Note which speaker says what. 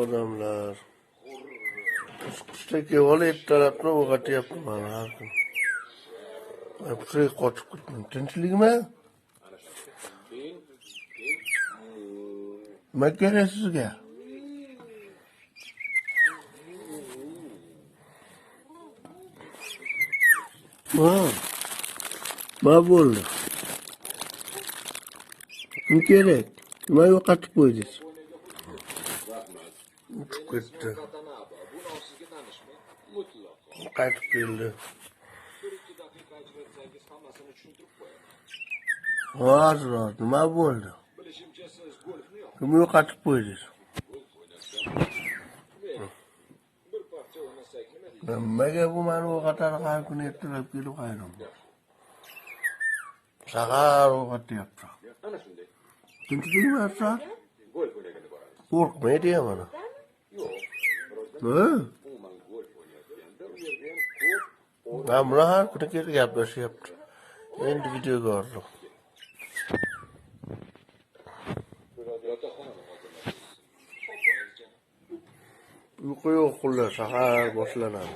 Speaker 1: Odamlar. Qishda kevali ertalabni uyg'otyapti mana har kun. Hepsi qochib ketdim. Tinchlikmi? Nima kerak sizga? Nima bo'ldi? Kim kerak? Nima yo'qotib qo'ydingiz? Uçup ketdi. Qaytib keldi. Hozir nima bo'ldi? Kim yo'qotib qo'ydingiz? Nimaga bu meni o'g'atadi har kuni ertalab kelib qayraman. Shahar o'g'atyapti. Tinchlikmi Asad? Qo'rqmaydi mana. Ben buna har kuni kelib gaplashyapti. Endi videoga oldim. Uyqu yo'q xullas, shahar boshlanadi.